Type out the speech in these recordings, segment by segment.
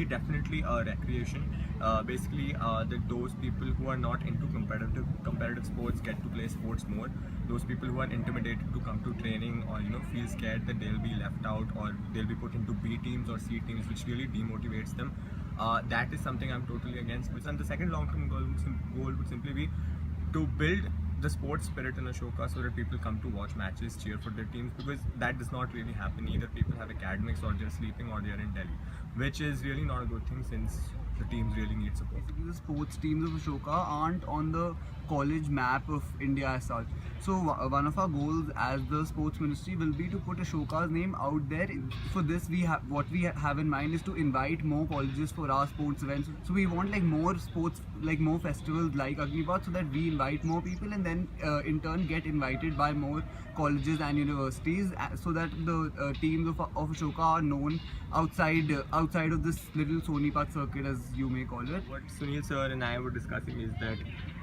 definitely a recreation. Basically, those people who are not into competitive sports get to play sports more. Those people who are intimidated to come to training, or feel scared that they'll be left out or they'll be put into B teams or C teams, which really demotivates them. That is something I'm totally against. And the second long-term goal would simply be to build the sports spirit in Ashoka so that people come to watch matches, cheer for their teams, because that does not really happen. Either people have academics, or they're sleeping, or they're in Delhi, which is really not a good thing since the teams really need support. The sports teams of Ashoka aren't on the college map of India as such. So one of our goals as the sports ministry will be to put Ashoka's name out there. For this, what we have in mind is to invite more colleges for our sports events. So we want like more sports, like more festivals like Agnipath, so that we invite more people, and then in turn get invited by more colleges and universities, so that the teams of Ashoka are known outside of this little Sonipat circuit, as you may call it. What Sunil sir and I were discussing is that,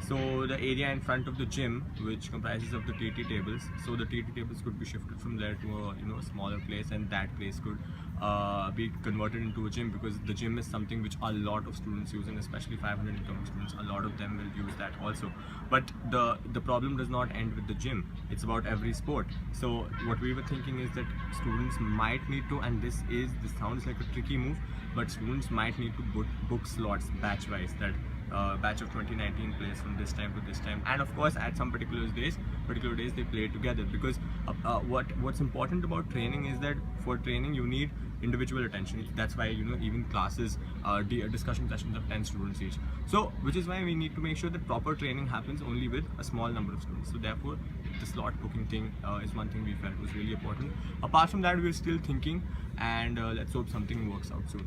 so the area in front of the gym, which comprises of the TT tables, so the TT tables could be shifted from there to a smaller place, and that place could be converted into a gym, because the gym is something which a lot of students use, and especially 500 incoming students, a lot of them will use that also. But the problem does not end with the gym. It's about every sport. So what we were thinking is that students might need to, and this sounds like a tricky move, but students might need to book slots batch wise, that batch of 2019 plays from this time to this time, and of course at some particular days they play together, because what's important about training is that for training you need individual attention. That's why even classes, discussion sessions of 10 students each, so which is why we need to make sure that proper training happens only with a small number of students. So therefore the slot booking thing is one thing we felt was really important. Apart from that, we're still thinking, and let's hope something works out soon.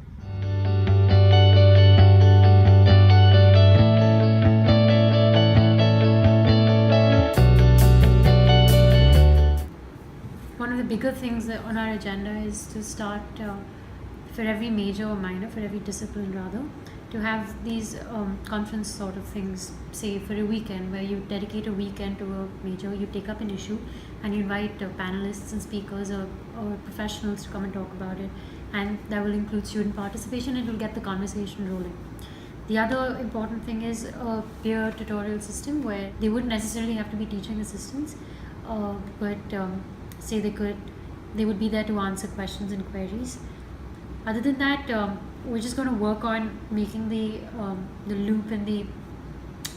One of the bigger things on our agenda is to start, for every major or minor, for every discipline rather, to have these conference sort of things, say for a weekend, where you dedicate a weekend to a major, you take up an issue and you invite panelists and speakers or professionals to come and talk about it, and that will include student participation. It will get the conversation rolling. The other important thing is a peer tutorial system where they wouldn't necessarily have to be teaching assistants, but say they would be there to answer questions and queries. Other than that, we're just going to work on making the loop and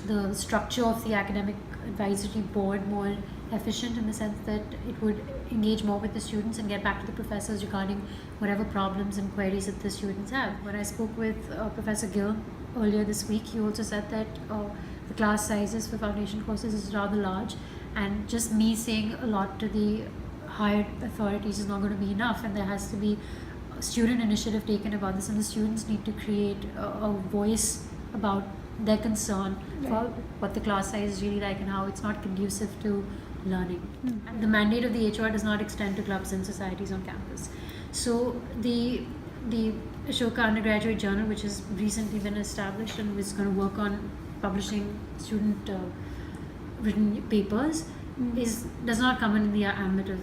the structure of the academic advisory board more efficient, in the sense that it would engage more with the students and get back to the professors regarding whatever problems and queries that the students have. When I spoke with Professor Gill earlier this week, he also said that the class sizes for foundation courses is rather large, and just me saying a lot to the higher authorities is not going to be enough, and there has to be student initiative taken about this, and the students need to create a voice about their concern for what the class size is really like and how it's not conducive to learning. And the mandate of the HR does not extend to clubs and societies on campus. So the Ashoka Undergraduate Journal, which has recently been established and is going to work on publishing student written papers, does not come in the ambit of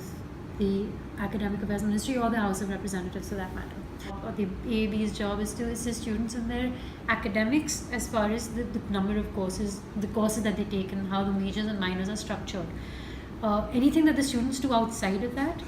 the Academic Affairs Ministry or the House of Representatives for that matter. The AAB's job is to assist students in their academics as far as the number of courses, the courses that they take, and how the majors and minors are structured. Anything that the students do outside of that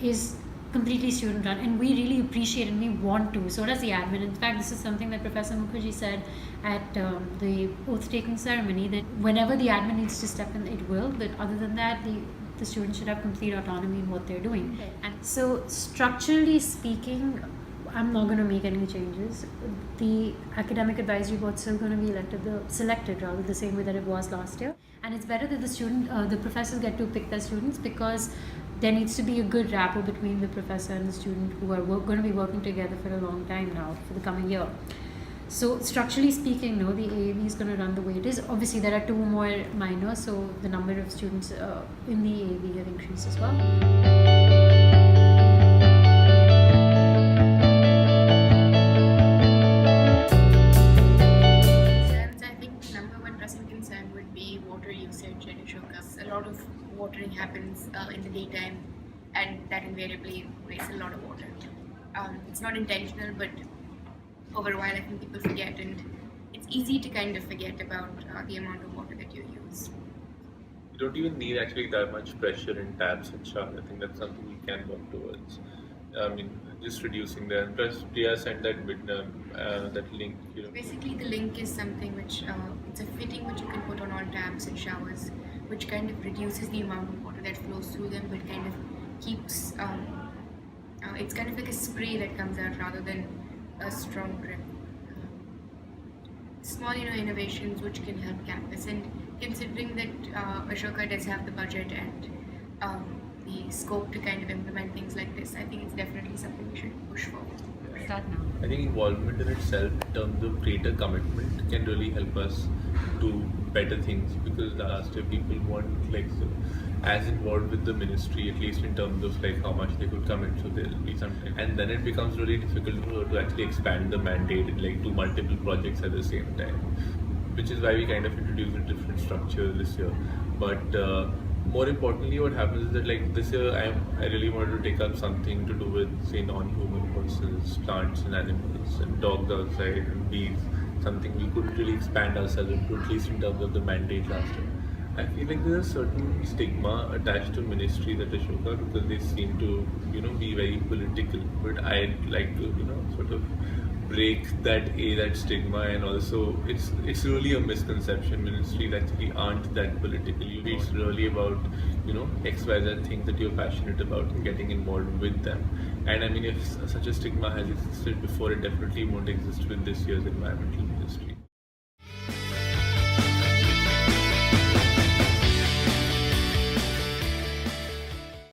is completely student run, and we really appreciate and we want to. So does the admin. In fact, this is something that Professor Mukherjee said at the oath taking ceremony, that whenever the admin needs to step in, it will, but other than that, the students should have complete autonomy in what they're doing. Okay. And so structurally speaking, I'm not going to make any changes. The academic advisory board is still going to be selected rather, the same way that it was last year. And it's better that the professors get to pick their students, because there needs to be a good rapport between the professor and the student, who are going to be working together for a long time now, for the coming year. So structurally speaking, no, the AAB is going to run the way it is. Obviously, there are 2 more minors, so the number of students in the AAB have increased as well. I think the number one pressing concern would be water usage at Ashoka. A lot of watering happens in the daytime, and that invariably wastes a lot of water. It's not intentional, but over a while, I think people forget, and it's easy to kind of forget about the amount of water that you use. You don't even need actually that much pressure in taps and showers. I think that's something we can work towards. I mean, just reducing that. Plus, Priya sent that link. Basically, the link is something which it's a fitting which you can put on all taps and showers, which kind of reduces the amount of water that flows through them, but kind of keeps. It's kind of like a spray that comes out rather than a strong drip. Small, innovations which can help campus, and considering that Ashoka does have the budget and the scope to kind of implement things like this, I think it's definitely something we should push for. Start now. I think involvement in itself, in terms of greater commitment, can really help us do better things, because last year people weren't as involved with the ministry, at least in terms of how much they could commit. So there'll be some, and then it becomes really difficult to actually expand the mandate and do multiple projects at the same time, which is why we kind of introduced a different structure this year. But more importantly, what happens is that this year I really wanted to take up something to do with, say, non-human persons, plants and animals, and dogs outside and bees, something we could really expand ourselves into, at least in terms of the mandate last year. I feel like there's a certain stigma attached to ministries at Ashoka, because they seem to, be very political. But I'd like to, sort of break that stigma, and also it's really a misconception. Ministries actually aren't that political. It's really about XYZ things that you're passionate about and getting involved with them. And I mean, if such a stigma has existed before, it definitely won't exist with this year's environmental ministry.